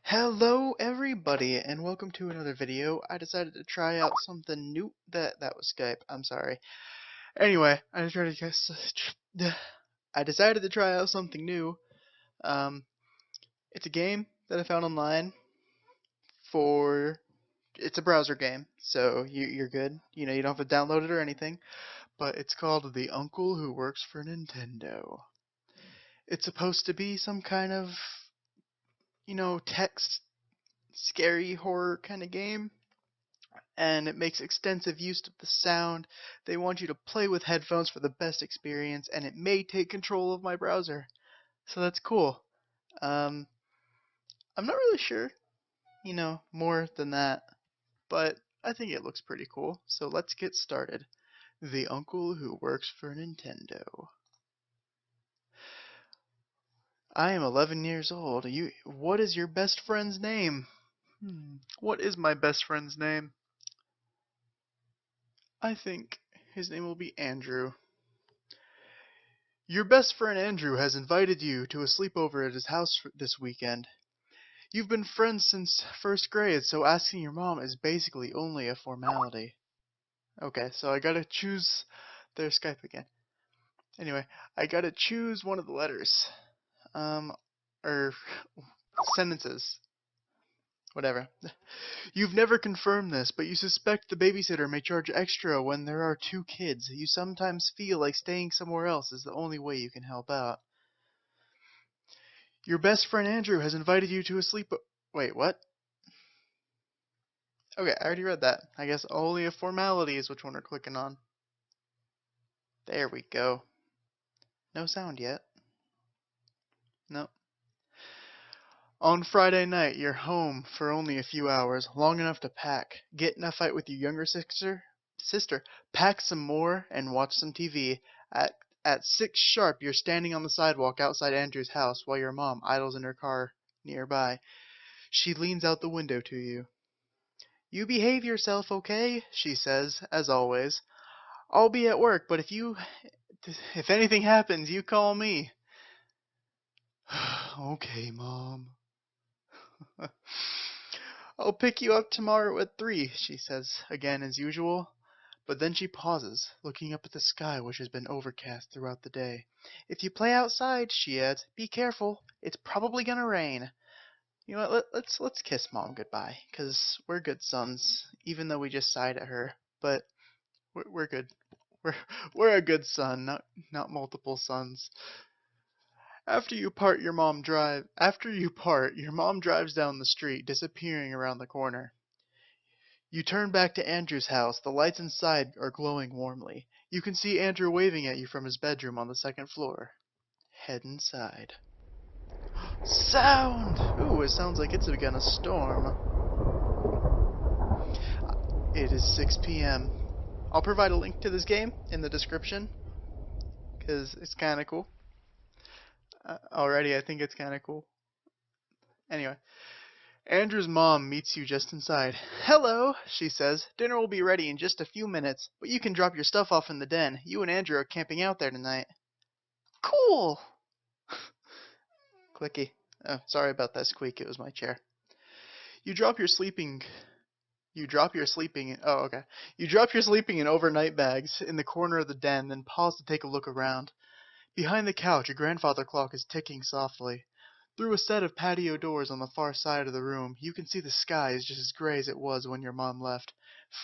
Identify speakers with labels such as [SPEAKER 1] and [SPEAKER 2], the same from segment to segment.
[SPEAKER 1] Hello everybody and welcome to another video. I decided to try out something new. That was Skype. I'm sorry. Anyway, I decided to try out something new. Um it's a game that I found online for it's a browser game. So you're good. You don't have to download it or anything, but it's called The Uncle Who Works for Nintendo. It's supposed to be some kind of, text scary horror kind of game, and it makes extensive use of the sound. They want you to play with headphones for the best experience, and it may take control of my browser. So that's cool. Um, I'm not really sure, more than that, but I think it looks pretty cool. So let's get started. The Uncle Who Works for Nintendo. I am 11 years old. What is your best friend's name? What is my best friend's name? I think his name will be Andrew. Your best friend Andrew has invited you to a sleepover at his house this weekend. You've been friends since first grade, so asking your mom is basically only a formality. Okay, so I gotta choose their Skype again. Anyway, I gotta choose one of the letters. Or sentences. Whatever. You've never confirmed this, but you suspect the babysitter may charge extra when there are two kids. You sometimes feel like staying somewhere else is the only way you can help out. Your best friend Andrew has invited you to a sleep. Wait, what? Okay, I already read that. I guess only a formality is which one we're clicking on. There we go. No sound yet. No. On Friday night, you're home for only a few hours, long enough to pack, get in a fight with your younger sister, pack some more, and watch some TV. At 6 sharp, you're standing on the sidewalk outside Andrew's house while your mom idles in her car nearby. She leans out the window to you. You behave yourself, okay? She says, as always. I'll be at work, but if anything happens, you call me. Okay, Mom. I'll pick you up tomorrow at 3, she says, again as usual. But then she pauses, looking up at the sky, which has been overcast throughout the day. If you play outside, she adds, be careful. It's probably gonna rain. You know what? Let's kiss Mom goodbye, 'cause we're good sons, even though we just sighed at her. But we're good. We're we're a good son, not multiple sons. After you part, your mom drives down the street, disappearing around the corner. You turn back to Andrew's house. The lights inside are glowing warmly. You can see Andrew waving at you from his bedroom on the second floor. Head inside. Sound! Ooh, it sounds like it's gonna storm. It is 6 p.m. I'll provide a link to this game in the description, because it's kind of cool. Already, I think it's kind of cool. Anyway, Andrew's mom meets you just inside. Hello, she says. Dinner will be ready in just a few minutes, but you can drop your stuff off in the den. You and Andrew are camping out there tonight. Cool! Clicky. Oh, sorry about that squeak. It was my chair. You drop your sleeping. You drop your sleeping. Oh, okay. You drop your sleeping and overnight bags in the corner of the den, then pause to take a look around. Behind the couch, a grandfather clock is ticking softly. Through a set of patio doors on the far side of the room, you can see the sky is just as gray as it was when your mom left.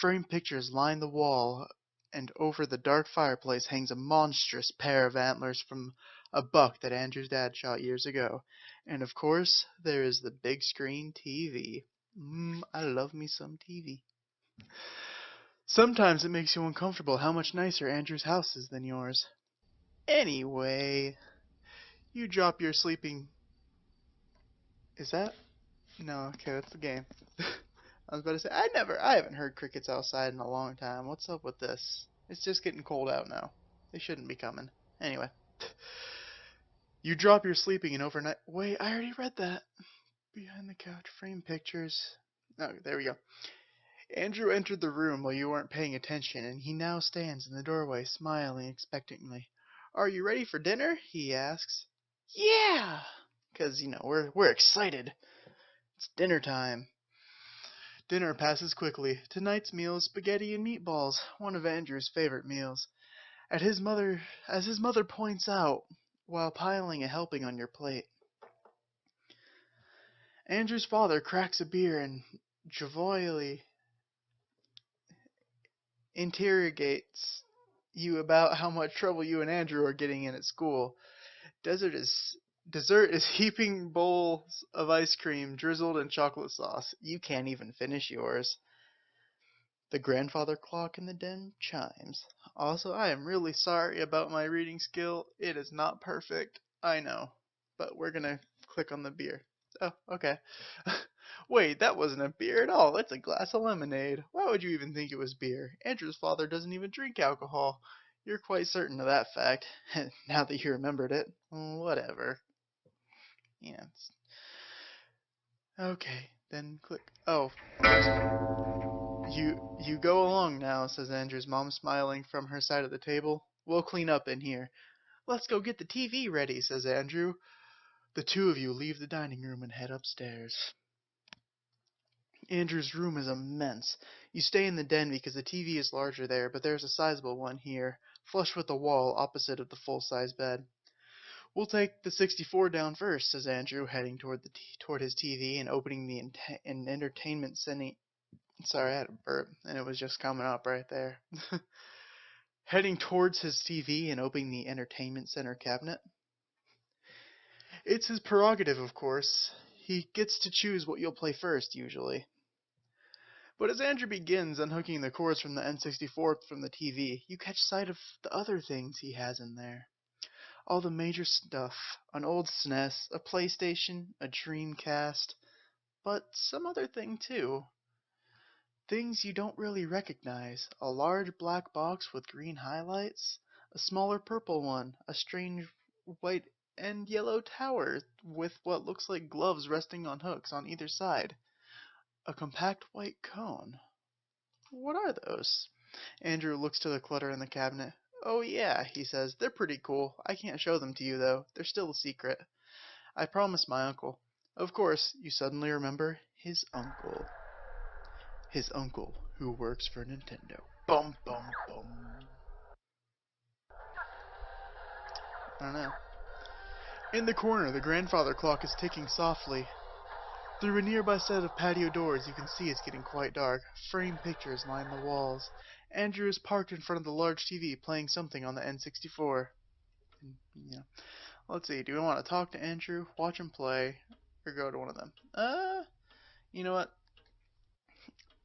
[SPEAKER 1] Framed pictures line the wall, and over the dark fireplace hangs a monstrous pair of antlers from a buck that Andrew's dad shot years ago. And of course, there is the big screen TV. I love me some TV. Sometimes it makes you uncomfortable how much nicer Andrew's house is than yours. Anyway, you drop your sleeping. Is that? No, okay, that's the game. I was about to say, I haven't heard crickets outside in a long time. What's up with this? It's just getting cold out now. They shouldn't be coming. Anyway. You drop your sleeping and overnight. Wait, I already read that. Behind the couch, frame pictures. Oh, there we go. Andrew entered the room while you weren't paying attention, and he now stands in the doorway, smiling expectantly. Are you ready for dinner? He asks. Yeah! Because, we're excited. It's dinner time. Dinner passes quickly. Tonight's meal is spaghetti and meatballs, one of Andrew's favorite meals. As his mother points out, while piling a helping on your plate. Andrew's father cracks a beer and jovially interrogates you about how much trouble you and Andrew are getting in at school. Dessert is heaping bowls of ice cream drizzled in chocolate sauce. You can't even finish yours. The grandfather clock in the den chimes. Also, I am really sorry about my reading skill. It is not perfect. I know. But we're gonna click on the beer. Oh, okay. Wait, that wasn't a beer at all. It's a glass of lemonade. Why would you even think it was beer? Andrew's father doesn't even drink alcohol. You're quite certain of that fact. Now that you remembered it. Whatever. Yeah. Okay, then click. Oh, you go along now, says Andrew's mom, smiling from her side of the table. We'll clean up in here. Let's go get the TV ready, says Andrew. The two of you leave the dining room and head upstairs. Andrew's room is immense. You stay in the den because the TV is larger there, but there's a sizable one here, flush with the wall opposite of the full-size bed. We'll take the 64 down first, says Andrew, heading toward his TV and opening the entertainment center. Sorry, I had a burp, and it was just coming up right there. Heading towards his TV and opening the entertainment center cabinet. It's his prerogative, of course. He gets to choose what you'll play first, usually. But as Andrew begins unhooking the cords from the N64 from the TV, you catch sight of the other things he has in there. All the major stuff. An old SNES, a PlayStation, a Dreamcast, but some other thing too. Things you don't really recognize. A large black box with green highlights, a smaller purple one, a strange white and yellow tower with what looks like gloves resting on hooks on either side, a compact white cone. What are those? Andrew looks to the clutter in the cabinet. Oh yeah, he says, they're pretty cool. I can't show them to you though. They're still a secret. I promised my uncle. Of course, you suddenly remember his uncle. His uncle, who works for Nintendo. Bum bum bum. I don't know. In the corner, the grandfather clock is ticking softly. Through a nearby set of patio doors, you can see it's getting quite dark. Framed pictures line the walls. Andrew is parked in front of the large TV, playing something on the N64. Yeah. Let's see. Do we want to talk to Andrew, watch him play, or go to one of them? You know what?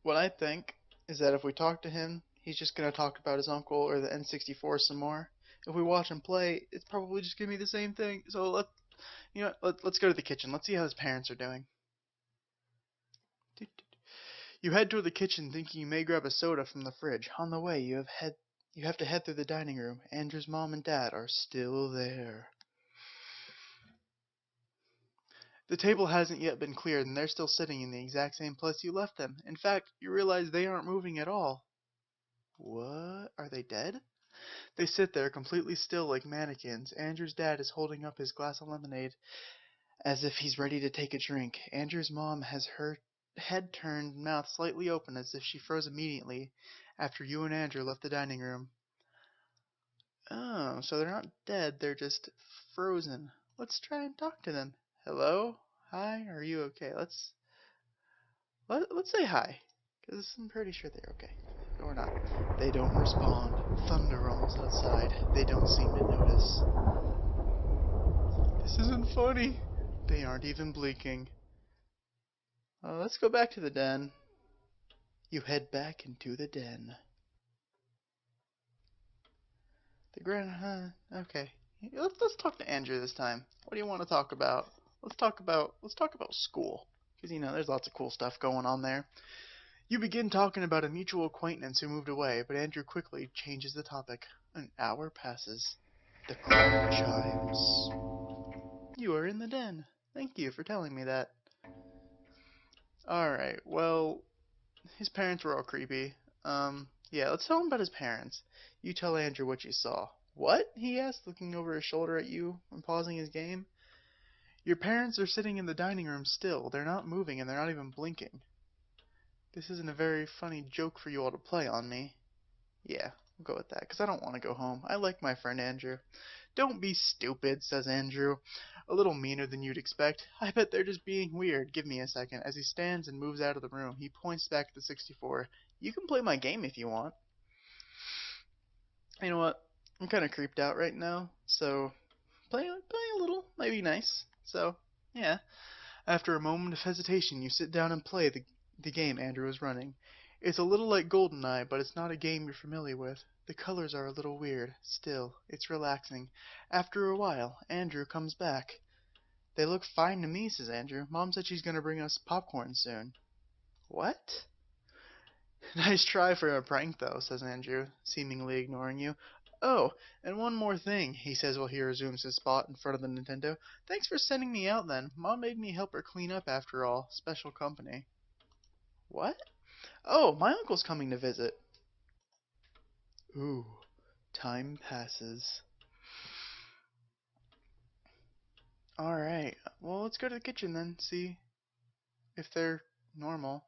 [SPEAKER 1] What I think is that if we talk to him, he's just gonna talk about his uncle or the N64 some more. If we watch him play, it's probably just gonna be the same thing. So let's go to the kitchen. Let's see how his parents are doing. You head toward the kitchen, thinking you may grab a soda from the fridge. On the way, you have to head through the dining room. Andrew's mom and dad are still there. The table hasn't yet been cleared, and they're still sitting in the exact same place you left them. In fact, you realize they aren't moving at all. What? Are they dead? They sit there completely still like mannequins. Andrew's dad is holding up his glass of lemonade as if he's ready to take a drink. Andrew's mom has her head turned, mouth slightly open as if she froze immediately after you and Andrew left the dining room. Oh, so they're not dead, they're just frozen. Let's try and talk to them. Hello? Hi? Are you okay? Let's say hi, because I'm pretty sure they're okay. Or not. They don't respond. Thunder rumbles outside. They don't seem to notice. This isn't funny. They aren't even blinking. Let's go back to the den. You head back into the den. Okay. Let's talk to Andrew this time. What do you want to talk about? Let's talk about school, because there's lots of cool stuff going on there. You begin talking about a mutual acquaintance who moved away, but Andrew quickly changes the topic. An hour passes. The clock chimes. You are in the den. Thank you for telling me that. Alright, well, his parents were all creepy. Yeah, let's tell him about his parents. You tell Andrew what you saw. What? He asked, looking over his shoulder at you and pausing his game. Your parents are sitting in the dining room still. They're not moving and they're not even blinking. This isn't a very funny joke for you all to play on me. Yeah, we'll go with that, because I don't want to go home. I like my friend Andrew. Don't be stupid, says Andrew, a little meaner than you'd expect. I bet they're just being weird. Give me a second. As he stands and moves out of the room, he points back at the 64. You can play my game if you want. You know what? I'm kind of creeped out right now, so play a little might be nice. So, yeah. After a moment of hesitation, you sit down and play the game Andrew is running. It's a little like GoldenEye, but it's not a game you're familiar with. The colors are a little weird. Still, it's relaxing. After a while, Andrew comes back. They look fine to me, says Andrew. Mom said she's going to bring us popcorn soon. What? Nice try for a prank, though, says Andrew, seemingly ignoring you. Oh, and one more thing, he says while he resumes his spot in front of the Nintendo. Thanks for sending me out then. Mom made me help her clean up after all. Special company. What? Oh, my uncle's coming to visit. Ooh, time passes. Alright, well, let's go to the kitchen then, see if they're normal.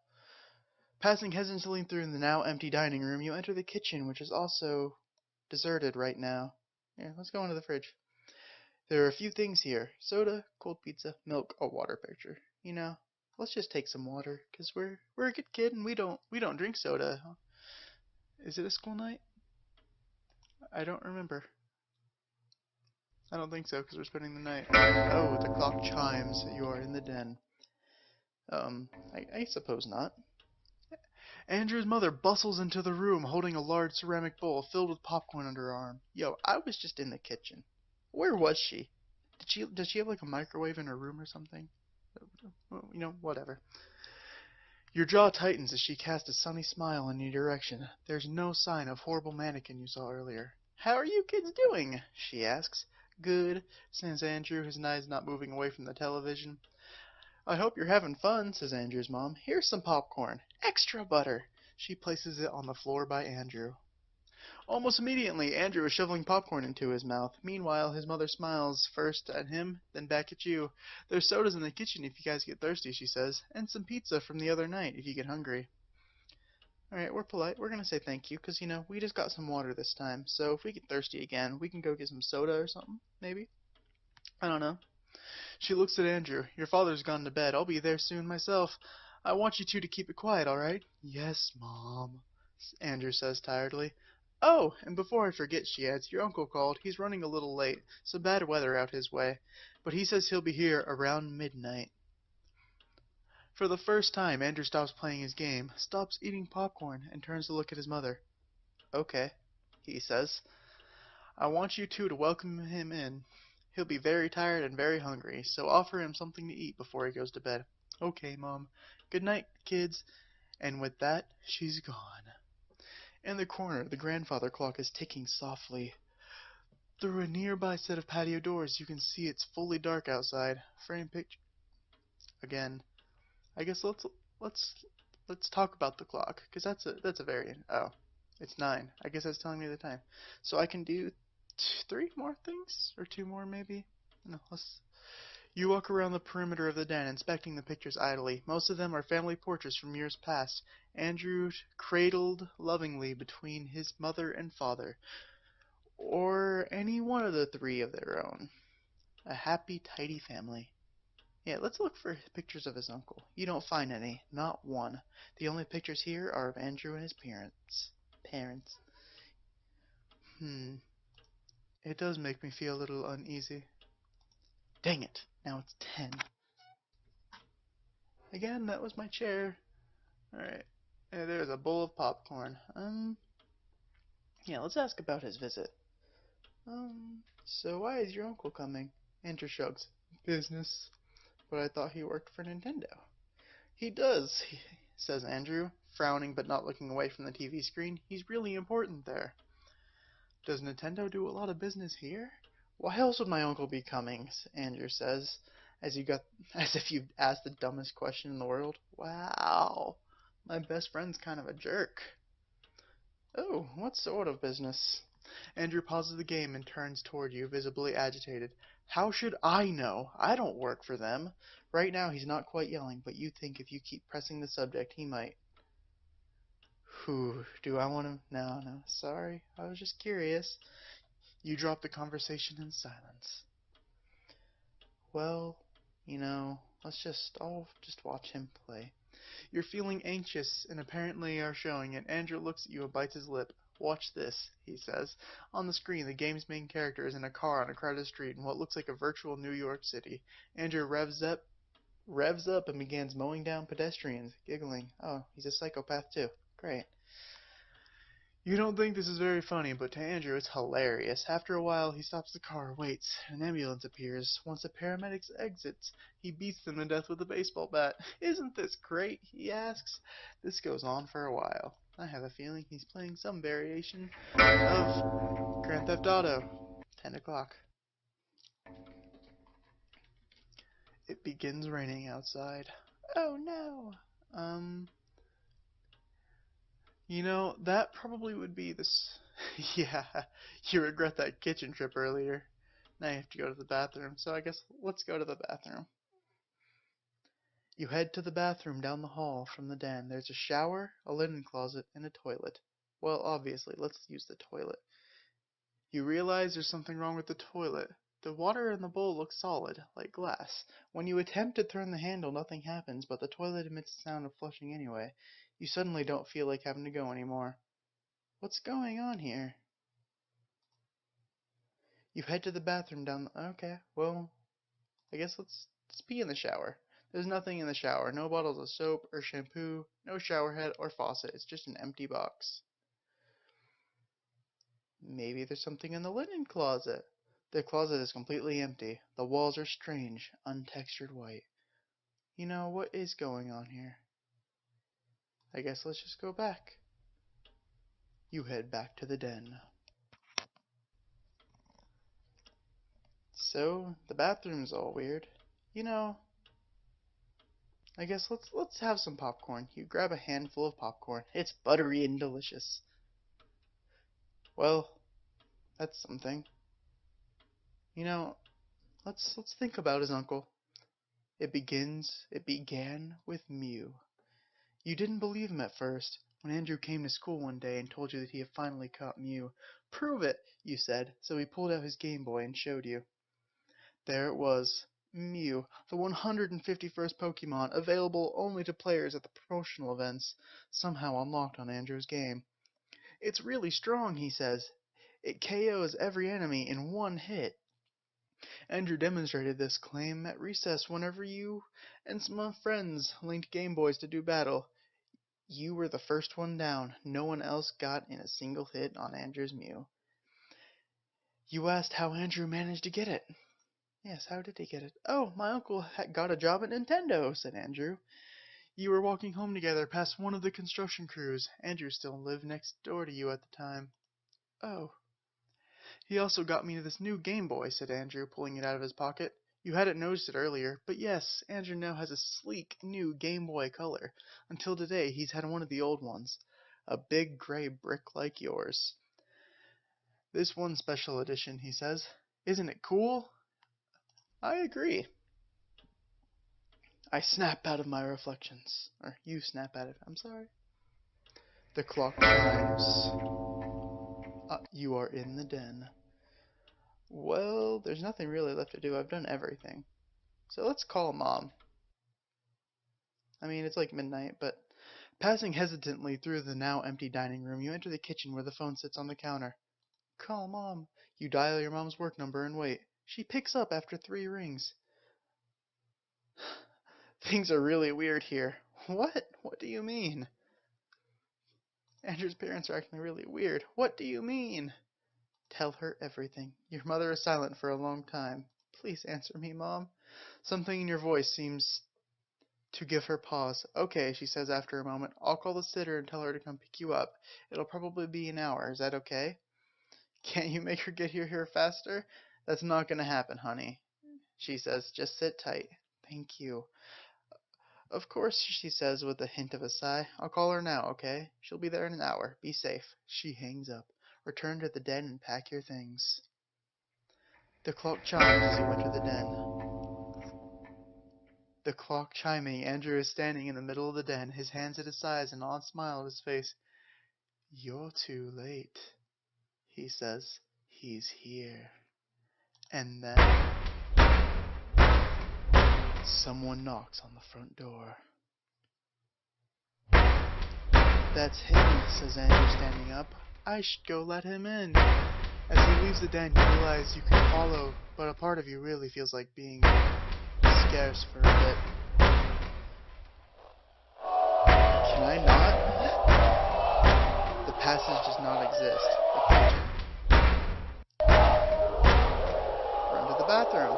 [SPEAKER 1] Passing hesitantly through the now empty dining room, you enter the kitchen, which is also deserted right now. Here, let's go into the fridge. There are a few things here. Soda, cold pizza, milk, a water pitcher. You know, let's just take some water, 'cause we're a good kid and we don't drink soda. Is it a school night? I don't remember. I don't think so, 'cause we're spending the night. Oh, the clock chimes. You are in the den. I suppose not. Andrew's mother bustles into the room holding a large ceramic bowl filled with popcorn under her arm. Yo, I was just in the kitchen. Where was she? Does she have like a microwave in her room or something? You know, whatever. Your jaw tightens as she casts a sunny smile in your direction. There's no sign of horrible mannequin you saw earlier. How are you kids doing? She asks. Good, says Andrew, his eyes not moving away from the television. I hope you're having fun, says Andrew's mom. Here's some popcorn. Extra butter. She places it on the floor by Andrew. Almost immediately, Andrew is shoveling popcorn into his mouth. Meanwhile, his mother smiles first at him, then back at you. There's sodas in the kitchen if you guys get thirsty, she says, and some pizza from the other night if you get hungry. Alright, we're polite. We're going to say thank you, because, you know, we just got some water this time. So if we get thirsty again, we can go get some soda or something, maybe? I don't know. She looks at Andrew. Your father's gone to bed. I'll be there soon myself. I want you two to keep it quiet, alright? Yes, Mom, Andrew says tiredly. Oh, and before I forget, she adds, your uncle called. He's running a little late. Some bad weather out his way. But he says he'll be here around midnight. For the first time, Andrew stops playing his game, stops eating popcorn, and turns to look at his mother. Okay, he says. I want you two to welcome him in. He'll be very tired and very hungry, so offer him something to eat before he goes to bed. Okay, Mom. Good night, kids. And with that, she's gone. In the corner, the grandfather clock is ticking softly. Through a nearby set of patio doors, you can see it's fully dark outside. Frame picture again. I guess let's let's talk about the clock, because that's a very it's 9. I guess that's telling me the time. So I can do 3 more things or 2 more maybe. No, let's. You walk around the perimeter of the den, inspecting the pictures idly. Most of them are family portraits from years past. Andrew cradled lovingly between his mother and father, or any one of the 3 of their own. A happy, tidy family. Yeah, let's look for pictures of his uncle. You don't find any, not one. The only pictures here are of Andrew and his parents. It does make me feel a little uneasy. Dang it, now it's 10. Again, that was my chair. Alright, there's a bowl of popcorn. Yeah, let's ask about his visit. So why is your uncle coming? Andrew shrugs. Business. But I thought he worked for Nintendo. He does, says Andrew, frowning but not looking away from the TV screen. He's really important there. Does Nintendo do a lot of business here? Why else would my uncle be coming? Andrew says, as if you've asked the dumbest question in the world. Wow, my best friend's kind of a jerk. Oh, what sort of business? Andrew pauses the game and turns toward you, visibly agitated. How should I know? I don't work for them. Right now he's not quite yelling, but you think if you keep pressing the subject, he might. Whew, do I want to? No, sorry. I was just curious. You drop the conversation in silence. Well, I'll just watch him play. You're feeling anxious and apparently are showing it. Andrew looks at you and bites his lip. Watch this, he says. On the screen, the game's main character is in a car on a crowded street in what looks like a virtual New York City. Andrew revs up and begins mowing down pedestrians, giggling. Oh, he's a psychopath too. Great. You don't think this is very funny, but to Andrew it's hilarious. After a while, he stops the car, waits. An ambulance appears. Once the paramedics exits, he beats them to death with a baseball bat. Isn't this great? He asks. This goes on for a while. I have a feeling he's playing some variation of Grand Theft Auto. 10 o'clock. It begins raining outside. Oh no. Um, that probably would be this. Yeah, you regret that kitchen trip earlier. Now you have to go to the bathroom, so I guess let's go to the bathroom. You head to the bathroom down the hall from the den. There's a shower, a linen closet, and a toilet. Well, obviously, let's use the toilet. You realize there's something wrong with the toilet. The water in the bowl looks solid, like glass. When you attempt to turn the handle, nothing happens, but the toilet emits the sound of flushing anyway. You suddenly don't feel like having to go anymore. What's going on here? You head to the bathroom down the... Okay, well, I guess let's pee in the shower. There's nothing in the shower. No bottles of soap or shampoo, no shower head or faucet. It's just an empty box. Maybe there's something in the linen closet. The closet is completely empty. The walls are strange, untextured white. What is going on here? I guess let's just go back. You head back to the den. So, the bathroom's all weird. I guess let's have some popcorn. You grab a handful of popcorn. It's buttery and delicious. Well, that's something. You know, let's think about his uncle. It began with Mew. You didn't believe him at first. When Andrew came to school one day and told you that he had finally caught Mew. Prove it, you said, so he pulled out his Game Boy and showed you. There it was. Mew, the 151st Pokemon, available only to players at the promotional events, somehow unlocked on Andrew's game. It's really strong, he says. It KOs every enemy in one hit. Andrew demonstrated this claim at recess whenever you and some friends linked Game Boys to do battle. You were the first one down. No one else got in a single hit on Andrew's Mew. You asked how Andrew managed to get it. Yes, how did he get it? Oh, my uncle got a job at Nintendo, said Andrew. You were walking home together past one of the construction crews. Andrew still lived next door to you at the time. Oh. He also got me this new Game Boy, said Andrew, pulling it out of his pocket. You hadn't noticed it earlier, but yes, Andrew now has a sleek new Game Boy Color. Until today, he's had one of the old ones. A big gray brick like yours. This one special edition, he says. Isn't it cool? I agree. I snap out of my reflections. Or you snap out of it. I'm sorry. The clock chimes. You are in the den. Well, there's nothing really left to do. I've done everything. So let's call Mom. I mean, it's like midnight, but... Passing hesitantly through the now empty dining room, you enter the kitchen where the phone sits on the counter. Call Mom. You dial your mom's work number and wait. She picks up after 3 rings. Things are really weird here. What? What do you mean? Andrew's parents are acting really weird. What do you mean? Tell her everything. Your mother is silent for a long time. Please answer me, Mom. Something in your voice seems to give her pause. Okay, she says after a moment. I'll call the sitter and tell her to come pick you up. It'll probably be an hour. Is that okay? Can't you make her get here faster? That's not going to happen, honey. She says, just sit tight. Thank you. Of course, she says with a hint of a sigh. I'll call her now, okay? She'll be there in an hour. Be safe. She hangs up. Return to the den and pack your things. The clock chimes as you enter the den. The clock chiming, Andrew is standing in the middle of the den, his hands at his sides, an odd smile on his face. You're too late, he says. He's here. And then someone knocks on the front door. That's him, says Andrew, standing up. I should go let him in. As he leaves the den, you realize you can follow, but a part of you really feels like being scarce for a bit. Can I not? The passage does not exist. Run to the bathroom.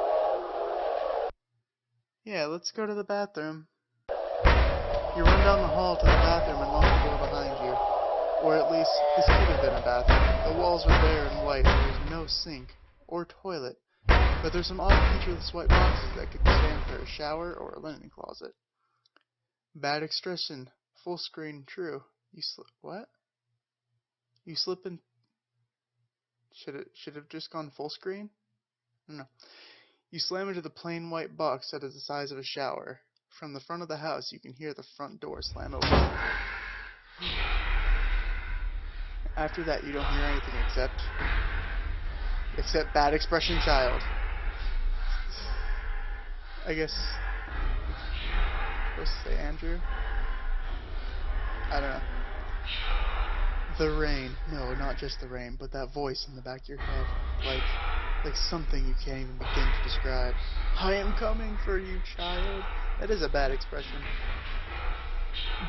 [SPEAKER 1] Yeah, let's go to the bathroom. You run down the hall to the bathroom and lock the door behind you. Or at least, this could have been a bathroom. The walls are bare and white, and there's no sink or toilet. But there's some odd featureless white boxes that could stand for a shower or a linen closet. Bad expression. Full screen. True. What? You slip in... Should have just gone full screen? No. You slam into the plain white box that is the size of a shower. From the front of the house, you can hear the front door slam open. After that, you don't hear anything except bad expression child. I guess supposed to say Andrew? I don't know. The rain. No, not just the rain, but that voice in the back of your head. Like something you can't even begin to describe. I am coming for you, child. That is a bad expression.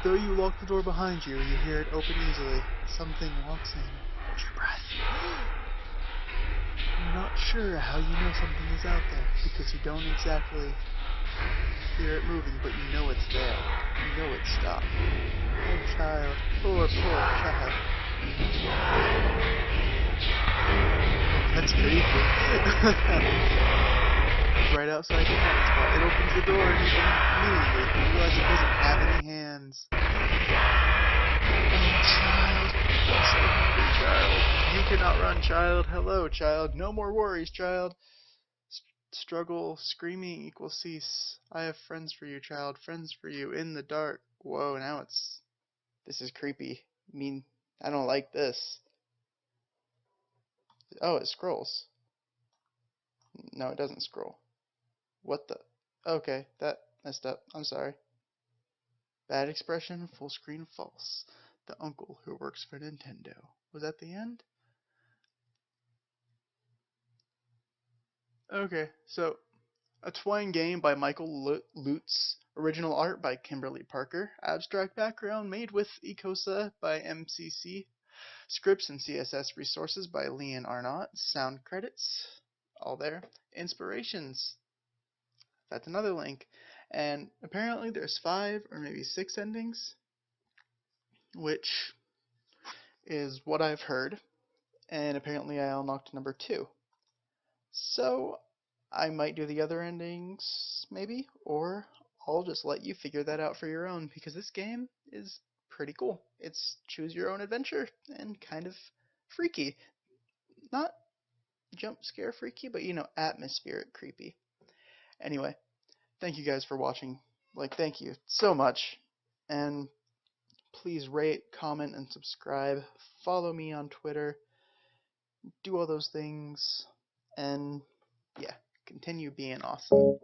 [SPEAKER 1] Though you lock the door behind you, you hear it open easily. Something walks in. Hold your breath. You're not sure how you know something is out there, because you don't exactly hear it moving, but you know it's there. You know it's stopped. Oh, child. Poor child. That's creepy. Right outside your hotspot. It opens the door and you immediately realize it doesn't have any hands. Oh, child. I'm so hungry, child. You cannot run, child. Hello, child. No more worries, child. Struggle, screaming equals cease. I have friends for you, child. Friends for you in the dark. Whoa, now this is creepy. I mean, I don't like this. Oh, it scrolls. No, it doesn't scroll. What the? Okay, that messed up. I'm sorry. Bad expression, full screen false. The uncle who works for Nintendo. Was that the end? Okay, so a twine game by Michael Lutz. Original art by Kimberly Parker. Abstract background made with Ecosa by MCC. Scripts and CSS resources by Leon Arnott. Sound credits, all there. Inspirations, that's another link. And apparently there's 5 or maybe 6 endings, which is what I've heard. And apparently I unlocked number 2. So I might do the other endings, maybe, or I'll just let you figure that out for your own, because this game is pretty cool. It's choose your own adventure and kind of freaky. Not jump scare freaky, but atmospheric creepy. Anyway, thank you guys for watching. Thank you so much. And please rate, comment, and subscribe. Follow me on Twitter. Do all those things. And yeah, continue being awesome.